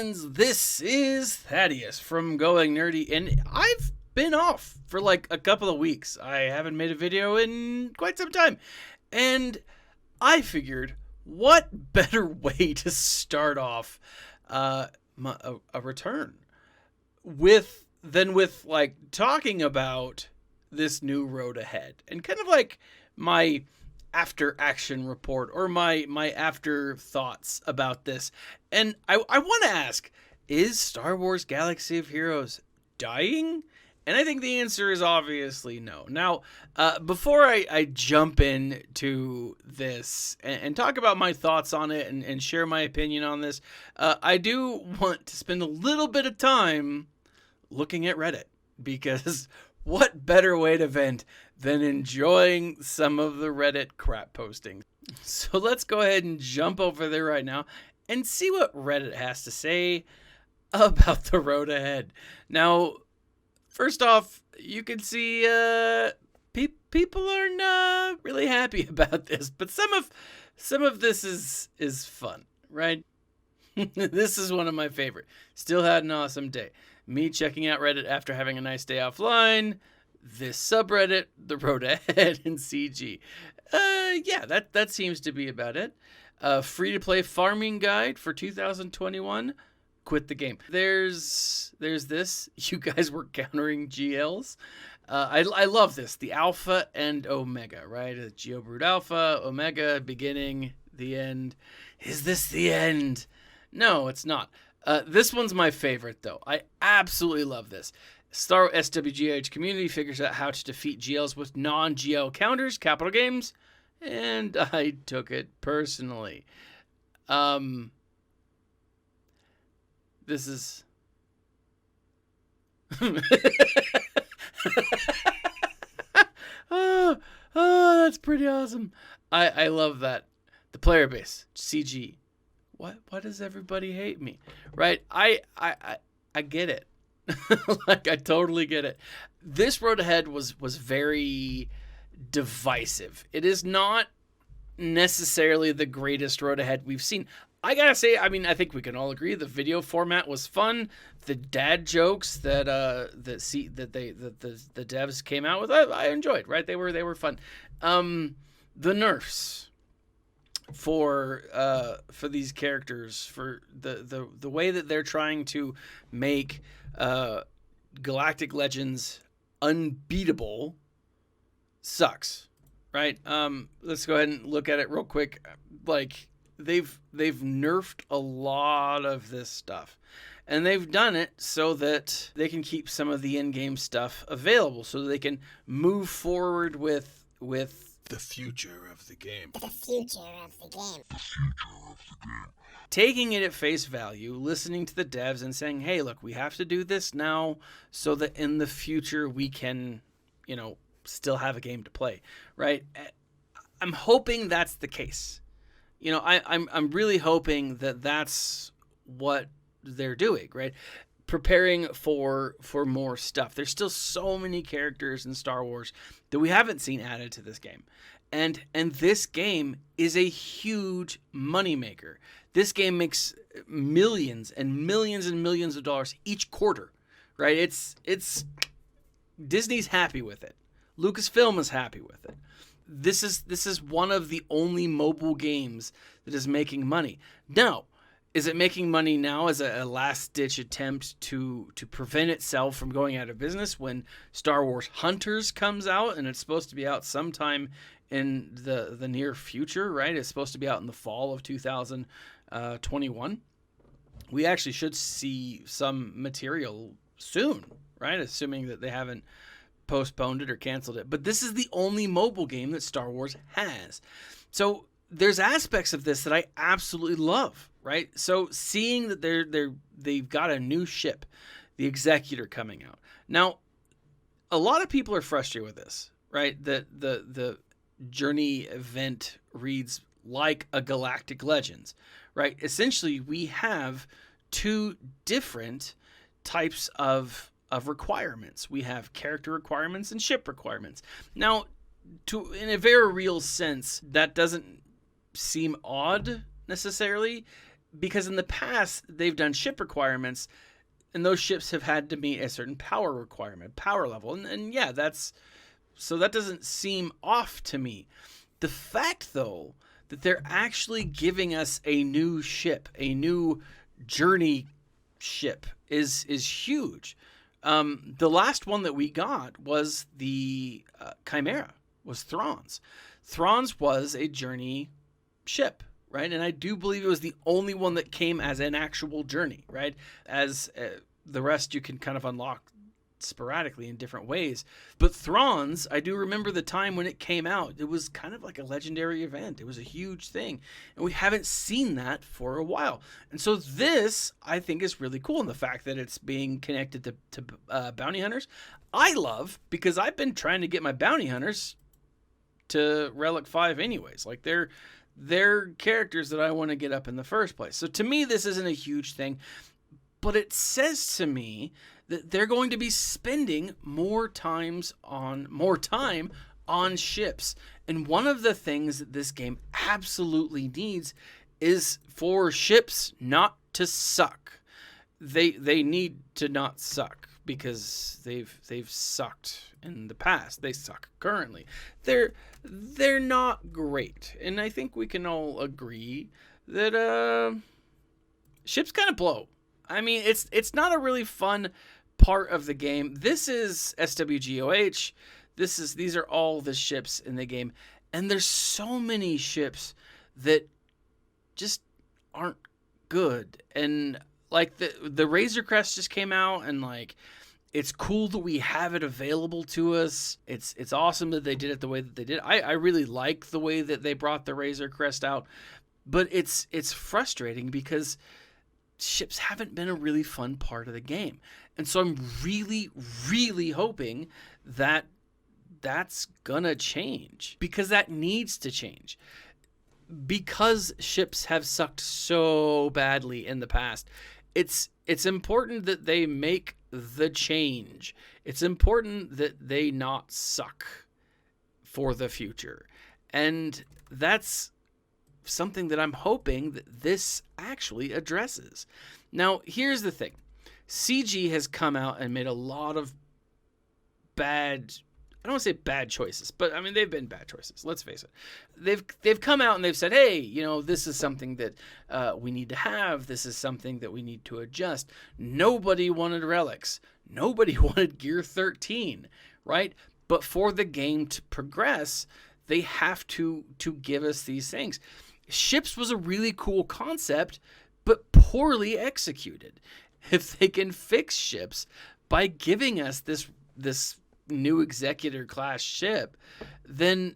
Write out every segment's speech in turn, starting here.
fans, this is Thaddeus from Going Nerdy, and I've been off for like a couple of weeks. I haven't made a video in quite some time, and I figured, what better way to start off a return than with like talking about this new road ahead and kind of like my after action report or my after thoughts about this. And I want to ask, is Star Wars Galaxy of Heroes dying? And I think the answer is obviously no. Now, before I jump into this and talk about my thoughts on it and share my opinion on this, I do want to spend a little bit of time looking at Reddit, because what better way to vent than enjoying some of the Reddit crap posting. So let's go ahead and jump over there right now and see what Reddit has to say about the road ahead. Now, first off, you can see people aren't really happy about this, but some of this is fun, right? This is one of my favorite. Still had an awesome day. Me checking out Reddit after having a nice day offline. This subreddit, the road ahead in CG. Yeah, that seems to be about it. Free-to-play farming guide for 2021. Quit the game. There's this. You guys were countering GLs. I love this. The Alpha and Omega, right? Geobrood Alpha, Omega, beginning, the end. Is this the end? No, it's not. This one's my favorite, though. I absolutely love this. SWGOH community figures out how to defeat GLs with non-GL counters, capital games, and I took it personally. This is... oh, that's pretty awesome. I love that. The player base, CG. Why does everybody hate me? Right? I get it. Like, I totally get it. This road ahead was very divisive. It is not necessarily the greatest road ahead we've seen. I gotta say, I mean, I think we can all agree the video format was fun. The dad jokes that the devs came out with, I enjoyed. Right? They were fun. The nerfs for these characters, for the way that they're trying to make Galactic Legends unbeatable sucks, right? Let's go ahead and look at it real quick. Like, they've nerfed a lot of this stuff, and they've done it so that they can keep some of the in-game stuff available, so they can move forward with the future of the game. The future of the game. The future of the game. Taking it at face value, listening to the devs and saying, hey, look, we have to do this now so that in the future we can, still have a game to play, right? I'm hoping that's the case. I'm really hoping that that's what they're doing, right? Preparing for more stuff. There's still so many characters in Star Wars that we haven't seen added to this game. And this game is a huge moneymaker. This game makes millions and millions and millions of dollars each quarter, right? It's Disney's happy with it. Lucasfilm is happy with it. This is one of the only mobile games that is making money. Now, is it making money now as a last-ditch attempt to prevent itself from going out of business when Star Wars Hunters comes out, and it's supposed to be out sometime in the near future, right? It's supposed to be out in the fall of 2021. We actually should see some material soon, right? Assuming that they haven't postponed it or canceled it. But this is the only mobile game that Star Wars has. So there's aspects of this that I absolutely love, right? So seeing that they've got a new ship, the Executor, coming out. Now, a lot of people are frustrated with this, right? That the journey event reads like a Galactic Legends, right? Essentially, we have two different types of requirements. We have character requirements and ship requirements. Now, in a very real sense, that doesn't seem odd necessarily. because in the past they've done ship requirements, and those ships have had to meet a certain power requirement, power level. And yeah, so that doesn't seem off to me. The fact, though, that they're actually giving us a new ship, a new journey ship, is huge. The last one that we got was the Chimera, was Thrawn's. Thrawn's was a journey ship, right? And I do believe it was the only one that came as an actual journey, right? As the rest you can kind of unlock sporadically in different ways. But Thrawn's, I do remember the time when it came out. It was kind of like a legendary event. It was a huge thing. And we haven't seen that for a while. And so this, I think, is really cool. And the fact that it's being connected to bounty hunters, I love, because I've been trying to get my bounty hunters to Relic 5 anyways. Like, they're characters that I want to get up in the first place. So to me, this isn't a huge thing. But it says to me that they're going to be spending more time on ships. And one of the things that this game absolutely needs is for ships not to suck. They need to not suck, because they've sucked in the past. They suck currently. They're not great. And I think we can all agree that ships kind of blow. I mean, it's not a really fun part of the game. This is SWGOH. These are all the ships in the game, and there's so many ships that just aren't good. And like the Razor Crest just came out, and like, it's cool that we have it available to us. It's awesome that they did it the way that they did. I really like the way that they brought the Razor Crest out, but it's frustrating because ships haven't been a really fun part of the game. And so I'm really, really hoping that that's gonna change, because that needs to change, because ships have sucked so badly in the past. It's important that they make the change. It's important that they not suck for the future. And that's something that I'm hoping that this actually addresses. Now, here's the thing. CG has come out and made a lot of bad, I don't want to say bad choices, but I mean, they've been bad choices. Let's face it. They've come out and they've said, hey, this is something that we need to have. This is something that we need to adjust. Nobody wanted relics. Nobody wanted Gear 13, right? But for the game to progress, they have to give us these things. Ships was a really cool concept, but poorly executed. If they can fix ships by giving us this new executor class ship, then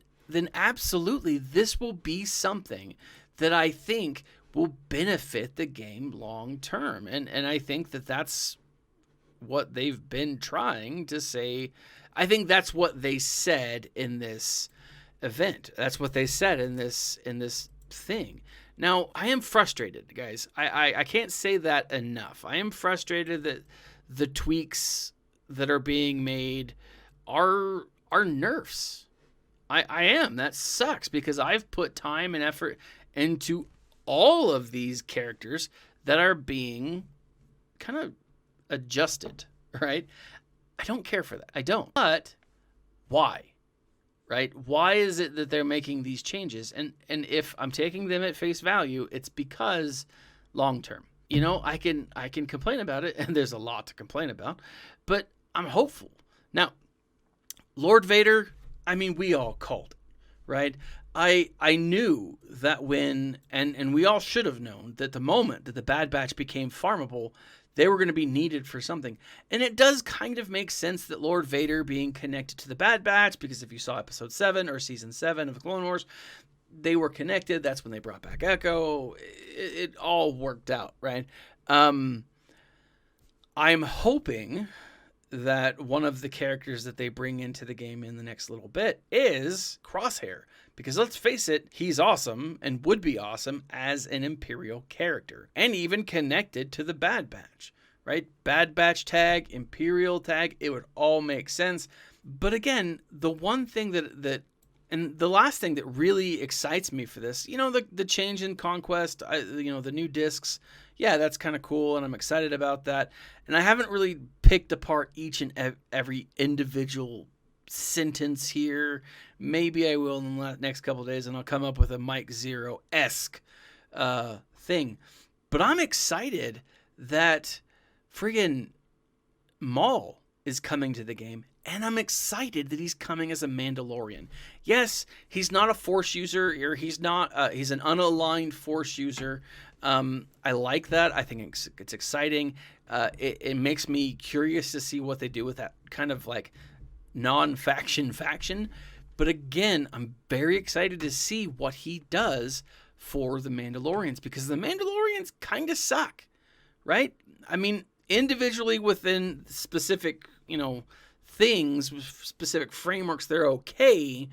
absolutely this will be something that I think will benefit the game long term. And I think that that's what they've been trying to say. I think that's what they said in this event. That's what they said in this thing. Now, I am frustrated, guys. I can't say that enough. I am frustrated that the tweaks that are being made are nerfs. I am. That sucks, because I've put time and effort into all of these characters that are being kind of adjusted, right? I don't care for that. I don't. But why? Right? Why is it that they're making these changes? And if I'm taking them at face value, it's because long term. I can complain about it, and there's a lot to complain about, but I'm hopeful. Now, Lord Vader, I mean, we all called it, right? I knew that when, and we all should have known, that the moment that the Bad Batch became farmable, they were going to be needed for something. And it does kind of make sense that Lord Vader being connected to the Bad Batch, because if you saw episode 7 or season 7 of the Clone Wars, they were connected. That's when they brought back Echo. It all worked out, right? I'm hoping that one of the characters that they bring into the game in the next little bit is Crosshair, because let's face it, he's awesome and would be awesome as an Imperial character, and even connected to the Bad Batch, right? Bad Batch tag, Imperial tag, it would all make sense. But again, the one thing that And the last thing that really excites me for this, the change in Conquest, the new discs, yeah, that's kind of cool, and I'm excited about that. And I haven't really picked apart each and every individual sentence here. Maybe I will in the next couple of days, and I'll come up with a Mike Zero-esque thing. But I'm excited that friggin' Maul is coming to the game, and I'm excited that he's coming as a Mandalorian. Yes, he's not a Force user, or he's not. He's an unaligned Force user. I like that. I think it's exciting. It makes me curious to see what they do with that kind of like non-faction faction. But again, I'm very excited to see what he does for the Mandalorians, because the Mandalorians kind of suck, right? I mean, individually within specific, things, specific frameworks, they're okay,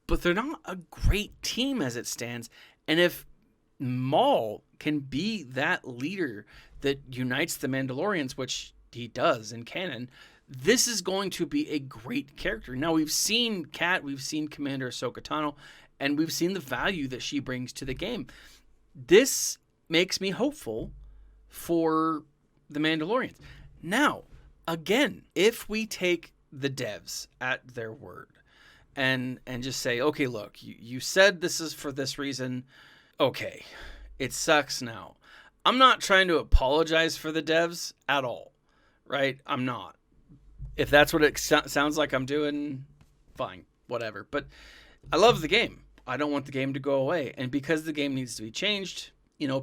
but they're not a great team as it stands. And if Maul can be that leader that unites the Mandalorians, which he does in canon, this is going to be a great character. Now, we've seen Kat, we've seen Commander Ahsoka Tano, and we've seen the value that she brings to the game. This makes me hopeful for the Mandalorians. Now, again, if we take the devs at their word and just say, okay, look, you said this is for this reason. Okay, it sucks now. I'm not trying to apologize for the devs at all, right? I'm not. If that's what it sounds like I'm doing, fine, whatever. But I love the game. I don't want the game to go away. And because the game needs to be changed,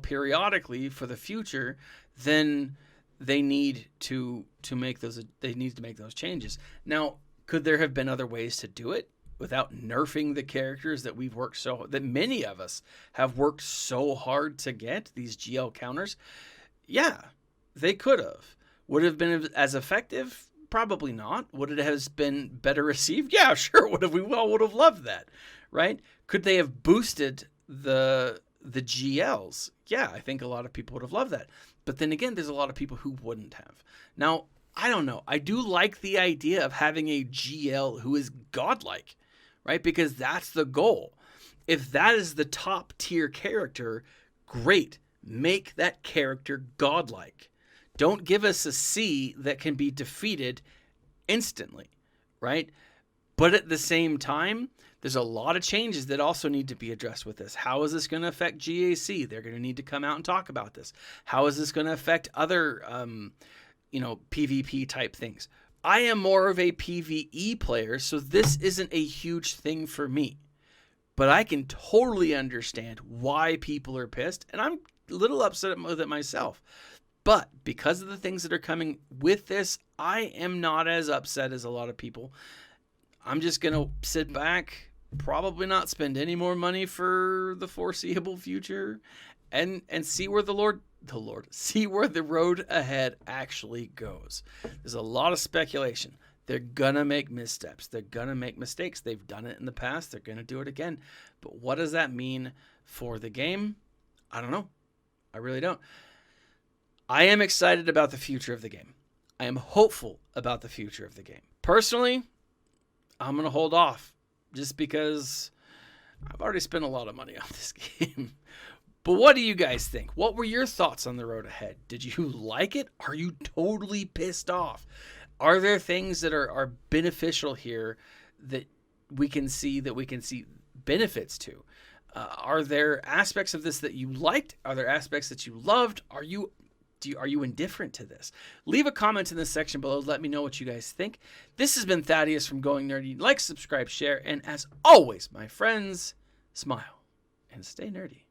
periodically for the future, then they need to make those. They need to make those changes. Now, could there have been other ways to do it without nerfing the characters that that many of us have worked so hard to get, these GL counters? Yeah, they could have. Would it have been as effective? Probably not. Would it have been better received? Yeah, sure. We all would have loved that, right? Could they have boosted the GLs? Yeah, I think a lot of people would have loved that. But then again, there's a lot of people who wouldn't have. Now, I don't know. I do like the idea of having a GL who is godlike, right? Because that's the goal. If that is the top tier character, great. Make that character godlike. Don't give us a C that can be defeated instantly, right? But at the same time, there's a lot of changes that also need to be addressed with this. How is this going to affect GAC? They're going to need to come out and talk about this. How is this going to affect other, PvP type things? I am more of a PvE player, so this isn't a huge thing for me. But I can totally understand why people are pissed, and I'm a little upset with it myself. But because of the things that are coming with this, I am not as upset as a lot of people. I'm just going to sit back, probably not spend any more money for the foreseeable future, and see where see where the road ahead actually goes. There's a lot of speculation. They're going to make missteps. They're going to make mistakes. They've done it in the past. They're going to do it again. But what does that mean for the game? I don't know. I really don't. I am excited about the future of the game. I am hopeful about the future of the game. Personally, I'm going to hold off just because I've already spent a lot of money on this game. But what do you guys think? What were your thoughts on the road ahead? Did you like it? Are you totally pissed off? Are there things that are beneficial here that we can see benefits to? Are there aspects of this that you liked? Are there aspects that you loved? Are you indifferent to this? Leave a comment in the section below. Let me know what you guys think. This has been Thaddeus from Going Nerdy. Like, subscribe, share, and as always, my friends, smile and stay nerdy.